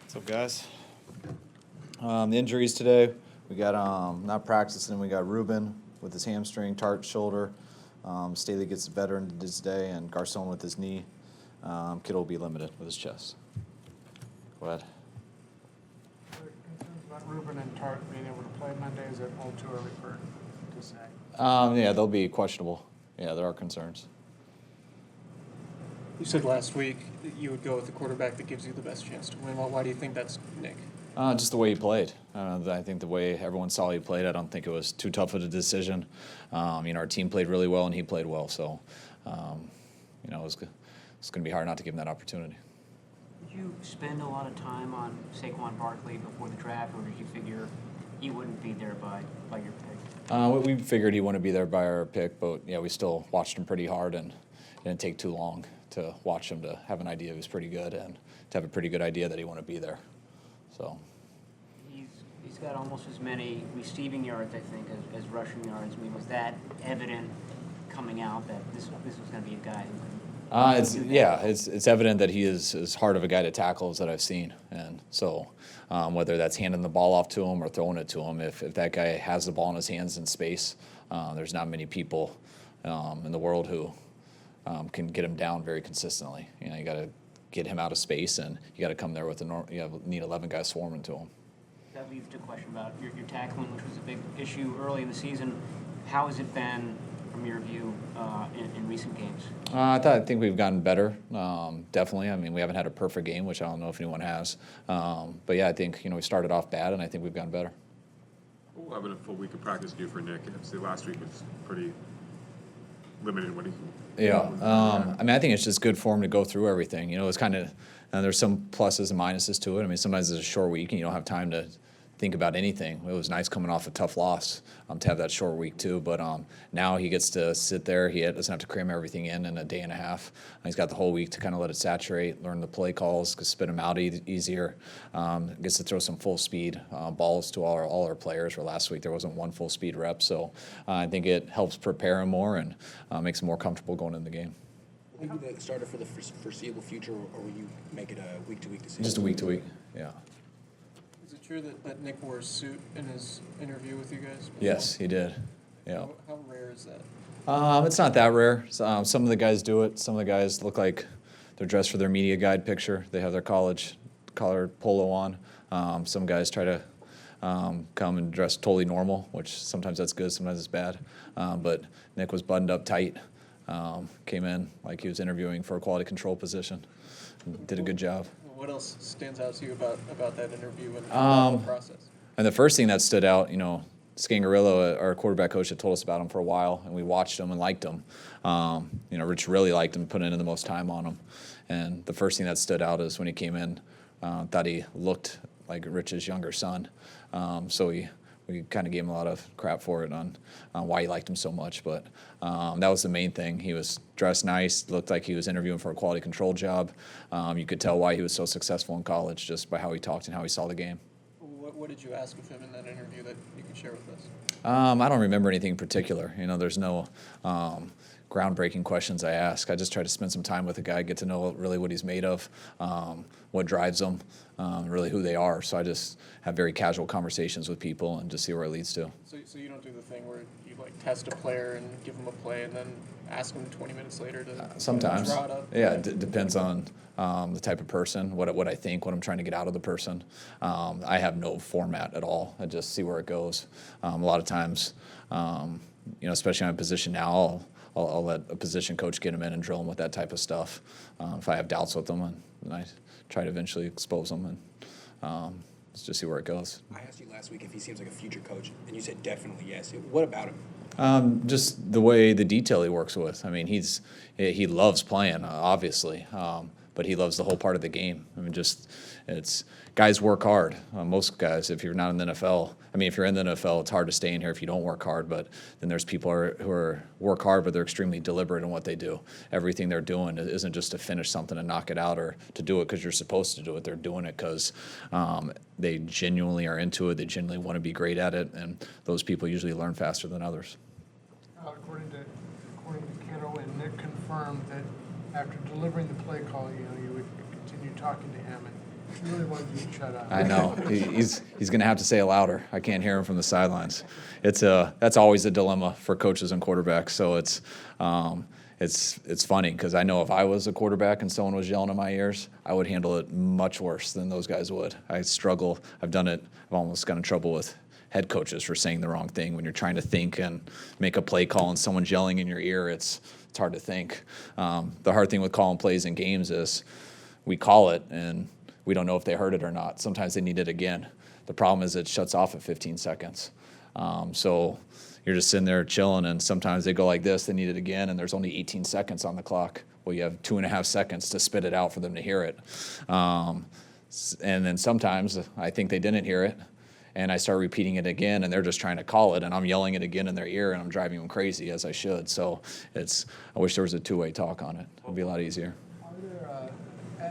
What's up, guys? The injuries today, we got not practicing. We got Ruben with his hamstring, Tart shoulder. Staley gets better into this day, and Garcon with his knee. Kittle will be limited with his chest. Go ahead. Concerns about Ruben and Tart being able to play Monday, is it all too early to say? Yeah, they'll be questionable. Yeah, there are concerns. You said last week that you would go with the quarterback that gives you the best chance to win. Well, why do you think that's Nick? Just the way he played. I think the way everyone saw he played, I don't think it was too tough of a decision. Our team played really well, and he played well. So, it's going to be hard not to give him that opportunity. Did you spend a lot of time on Saquon Barkley before the draft, or did you figure he wouldn't be there by your pick? We figured he wouldn't be there by our pick, but yeah, we still watched him pretty hard, and it didn't take too long to watch him to have an idea he was pretty good and to have a pretty good idea that he wanted to be there. So he's got almost as many receiving yards, I think, as rushing yards. I mean, was that evident coming out that this was going to be a guy who could? It's evident that he is as hard of a guy to tackle as that I've seen, and so whether that's handing the ball off to him or throwing it to him, if that guy has the ball in his hands in space, there's not many people in the world who can get him down very consistently. You got to get him out of space, and you got to come there with need 11 guys swarming to him. That leads to a question about your tackling, which was a big issue early in the season. How has it been, from your view, in recent games? I think we've gotten better, definitely. I mean, we haven't had a perfect game, which I don't know if anyone has. But yeah, I think we started off bad, and I think we've gotten better. What would a full week of practice do for Nick? Obviously, last week was pretty limited when he. Yeah, I think it's just good for him to go through everything. It's kind of there's some pluses and minuses to it. I mean, sometimes it's a short week and you don't have time to think about anything. It was nice coming off a tough loss to have that short week too. But now he gets to sit there. He doesn't have to cram everything in a day and a half. He's got the whole week to kind of let it saturate, learn the play calls, spit them out easier. Gets to throw some full speed balls to all our players. Where last week there wasn't one full speed rep. So I think it helps prepare him more and makes him more comfortable going into the game. Will you be the starter for the foreseeable future, or will you make it a week-to-week decision? Just a week-to-week, yeah. Is it true that Nick wore a suit in his interview with you guys before? Yes, he did. Yeah. How rare is that? It's not that rare. Some of the guys do it. Some of the guys look like they're dressed for their media guide picture. They have their college collared polo on. Some guys try to come and dress totally normal, which sometimes that's good, sometimes it's bad. But Nick was buttoned up tight. Came in like he was interviewing for a quality control position. Did a good job. What else stands out to you about that interview and the process? And the first thing that stood out, Scangarillo, our quarterback coach, had told us about him for a while, and we watched him and liked him. Rich really liked him, put in the most time on him. And the first thing that stood out is when he came in, thought he looked like Rich's younger son. So we kind of gave him a lot of crap for it on why he liked him so much. But that was the main thing. He was dressed nice, looked like he was interviewing for a quality control job. You could tell why he was so successful in college just by how he talked and how he saw the game. What did you ask of him in that interview that you could share with us? I don't remember anything in particular. There's no groundbreaking questions I ask. I just try to spend some time with the guy, get to know really what he's made of, what drives him, really who they are. So I just have very casual conversations with people and just see where it leads to. So you don't do the thing where you test a player and give him a play and then ask him 20 minutes later to sometimes draw it up? Yeah, it depends on the type of person, what I think, what I'm trying to get out of the person. I have no format at all. I just see where it goes. A lot of times, especially on a position now, I'll let a position coach get him in and drill him with that type of stuff. If I have doubts with them, and I try to eventually expose them, and let's just see where it goes. I asked you last week if he seems like a future coach, and you said definitely yes. What about him? Just the detail he works with. I mean, he loves playing, obviously, but he loves the whole part of the game. I mean, it's guys work hard. Most guys, if you're not in the NFL, if you're in the NFL, it's hard to stay in here if you don't work hard. But then there's people who work hard, but they're extremely deliberate in what they do. Everything they're doing isn't just to finish something and knock it out or to do it because you're supposed to do it. They're doing it because they genuinely are into it. They genuinely want to be great at it, and those people usually learn faster than others. According to Kittle, and Nick confirmed that after delivering the play call, you would continue talking to him, and You really want to shut up. I know. He's going to have to say it louder. I can't hear him from the sidelines. That's always a dilemma for coaches and quarterbacks. So it's funny because I know if I was a quarterback and someone was yelling in my ears, I would handle it much worse than those guys would. I struggle. I've done it. I've almost gotten in trouble with head coaches for saying the wrong thing when you're trying to think and make a play call and someone's yelling in your ear. It's hard to think. The hard thing with calling plays in games is we call it and we don't know if they heard it or not. Sometimes they need it again. The problem is it shuts off at 15 seconds. So you're just sitting there chilling, and sometimes they go like this, they need it again, and there's only 18 seconds on the clock. Well, you have 2.5 seconds to spit it out for them to hear it. And then sometimes I think they didn't hear it, and I start repeating it again, and they're just trying to call it, and I'm yelling it again in their ear, and I'm driving them crazy, as I should. So I wish there was a two-way talk on it. It would be a lot easier. Are there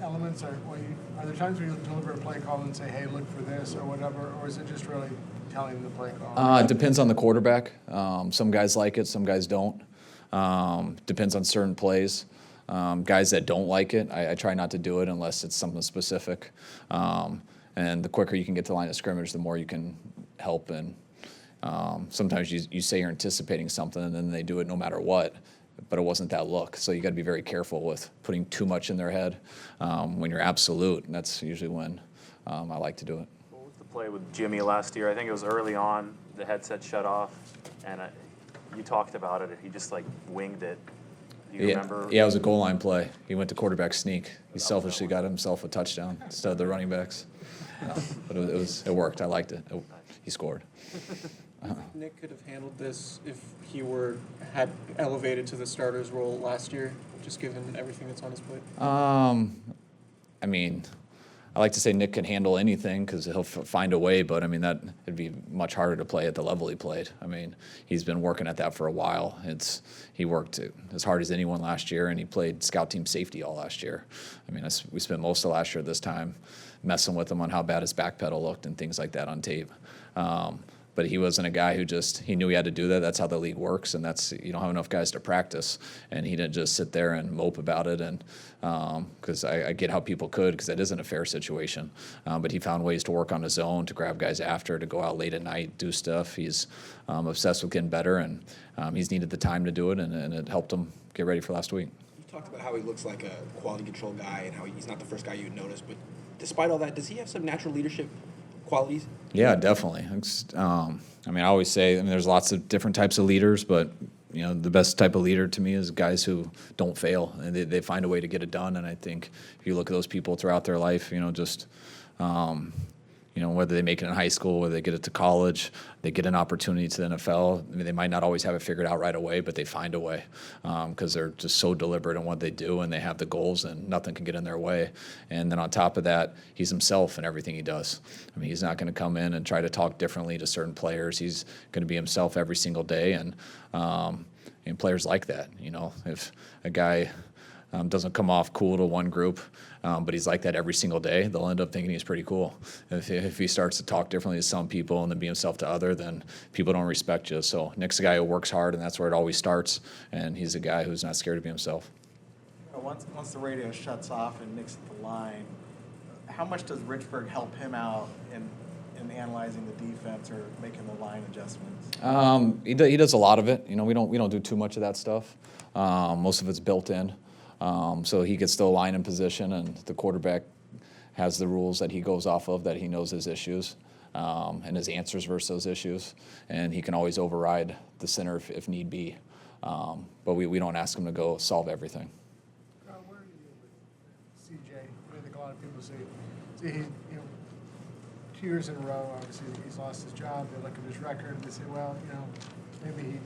elements, are there times where you deliver a play call and say, hey, look for this or whatever, or is it just really telling the play call? It depends on the quarterback. Some guys like it, some guys don't. Depends on certain plays. Guys that don't like it, I try not to do it unless it's something specific. And the quicker you can get to the line of scrimmage, the more you can help. And sometimes you say you're anticipating something, and then they do it no matter what. But it wasn't that look. So you got to be very careful with putting too much in their head when you're absolute. And that's usually when I like to do it. What was the play with Jimmy last year? I think it was early on. The headset shut off, and you talked about it. He just like winged it. Do you remember? Yeah, it was a goal line play. He went to quarterback sneak. He selfishly got himself a touchdown instead of the running backs. But it worked. I liked it. He scored. Nick could have handled this if he had elevated to the starter's role last year, just given everything that's on his plate. I mean, I like to say Nick can handle anything because he'll find a way, but I mean it'd be much harder to play at the level he played. I mean, he's been working at that for a while. He worked as hard as anyone last year, and he played scout team safety all last year. I mean, we spent most of last year at this time messing with him on how bad his back pedal looked and things like that on tape. But he wasn't a guy who he knew he had to do that. That's how the league works, and you don't have enough guys to practice. And he didn't just sit there and mope about it. And because I get how people could, because that isn't a fair situation. But he found ways to work on his own, to grab guys after, to go out late at night, do stuff. He's obsessed with getting better, and he's needed the time to do it, and it helped him get ready for last week. You talked about how he looks like a quality control guy and how he's not the first guy you'd notice, but despite all that, does he have some natural leadership qualities? Yeah, definitely. I mean, I always say, there's lots of different types of leaders, but the best type of leader to me is guys who don't fail and they find a way to get it done. And I think if you look at those people throughout their life, whether they make it in high school, whether they get it to college, they get an opportunity to the NFL. I mean, they might not always have it figured out right away, but they find a way because they're just so deliberate in what they do, and they have the goals, and nothing can get in their way. And then on top of that, he's himself in everything he does. I mean, he's not going to come in and try to talk differently to certain players. He's going to be himself every single day, and players like that. If a guy doesn't come off cool to one group, but he's like that every single day, they'll end up thinking he's pretty cool. If he starts to talk differently to some people and then be himself to other, then people don't respect you. So Nick's a guy who works hard, and that's where it always starts, and he's a guy who's not scared to be himself. Once the radio shuts off and Nick's at the line, how much does Richburg help him out in analyzing the defense or making the line adjustments? He does a lot of it. We don't do too much of that stuff. Most of it's built in. So he gets the line in position, and the quarterback has the rules that he goes off of, that he knows his issues and his answers versus those issues, and he can always override the center if need be. But we don't ask him to go solve everything. Where are you with CJ? I think a lot of people say he, 2 years in a row, obviously he's lost his job. They look at his record and they say, well, maybe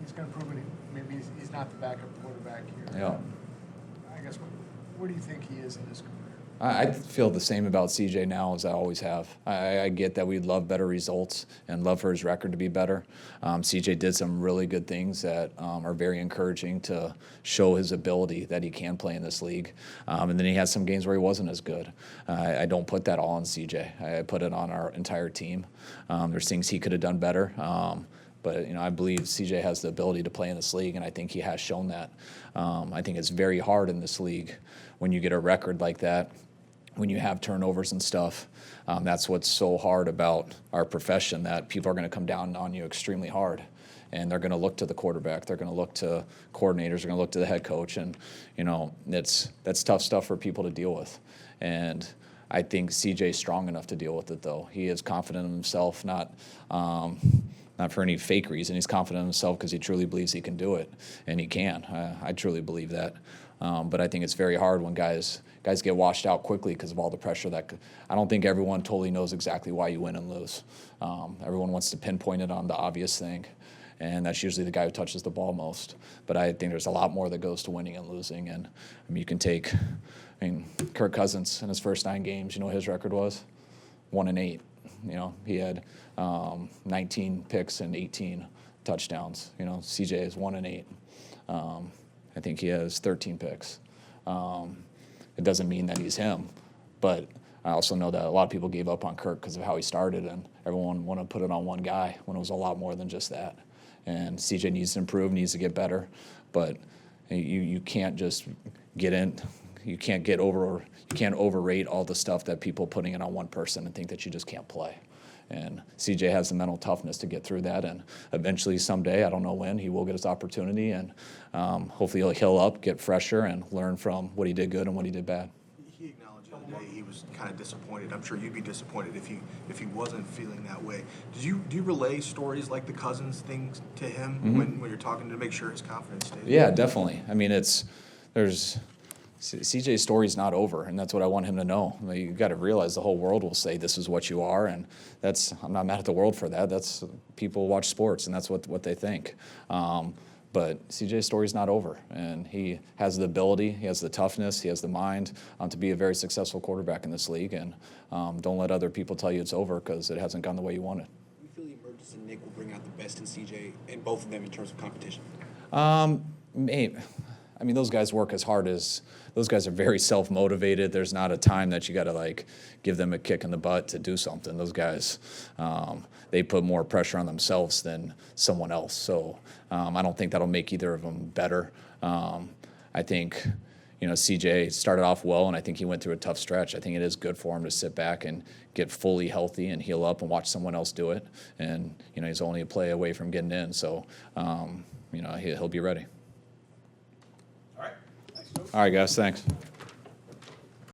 he's going to prove it. Maybe he's not the backup quarterback here. Yeah. I guess, where do you think he is in his career? I feel the same about CJ now as I always have. I get that we'd love better results and love for his record to be better. CJ did some really good things that are very encouraging to show his ability that he can play in this league. And then he has some games where he wasn't as good. I don't put that all on CJ. I put it on our entire team. There's things he could have done better. But I believe CJ has the ability to play in this league, and I think he has shown that. I think it's very hard in this league when you get a record like that, when you have turnovers and stuff. That's what's so hard about our profession, that people are going to come down on you extremely hard. And they're going to look to the quarterback. They're going to look to coordinators. They're going to look to the head coach. And, that's tough stuff for people to deal with. And I think CJ's strong enough to deal with it, though. He is confident in himself, not for any fake reason. He's confident in himself because he truly believes he can do it, and he can. I truly believe that. But I think it's very hard when guys get washed out quickly because of all the pressure that I don't think everyone totally knows exactly why you win and lose. Everyone wants to pinpoint it on the obvious thing, and that's usually the guy who touches the ball most. But I think there's a lot more that goes to winning and losing. And you can take, Kirk Cousins in his first 9 games. You know what his record was? 1-8. He had 19 picks and 18 touchdowns. CJ is 1-8. I think he has 13 picks. It doesn't mean that he's him, but I also know that a lot of people gave up on Kirk because of how he started, and everyone wanted to put it on one guy when it was a lot more than just that. And CJ needs to improve, needs to get better, but you can't just get in. You can't overrate all the stuff that people putting it on one person and think that you just can't play. And CJ has the mental toughness to get through that, and eventually someday, I don't know when, he will get his opportunity, and hopefully he'll heal up, get fresher, and learn from what he did good and what he did bad. He acknowledged the other day he was kind of disappointed. I'm sure you'd be disappointed if he wasn't feeling that way. Do you relay stories like the Cousins things to him when you're talking to make sure his confidence stays? Yeah, definitely. CJ's story's not over, and that's what I want him to know. You got to realize the whole world will say this is what you are, and I'm not mad at the world for that. That's people watch sports, and that's what they think. But CJ's story's not over, and he has the ability, he has the toughness, he has the mind to be a very successful quarterback in this league. And don't let other people tell you it's over because it hasn't gone the way you wanted. Do you feel the emergence of Nick will bring out the best in CJ and both of them in terms of competition? Those guys work as hard as those guys are very self-motivated. There's not a time that you got to give them a kick in the butt to do something. Those guys, they put more pressure on themselves than someone else. So I don't think that'll make either of them better. I think, CJ started off well, and I think he went through a tough stretch. I think it is good for him to sit back and get fully healthy and heal up and watch someone else do it. And, he's only a play away from getting in. So, he'll be ready. All right, guys, thanks.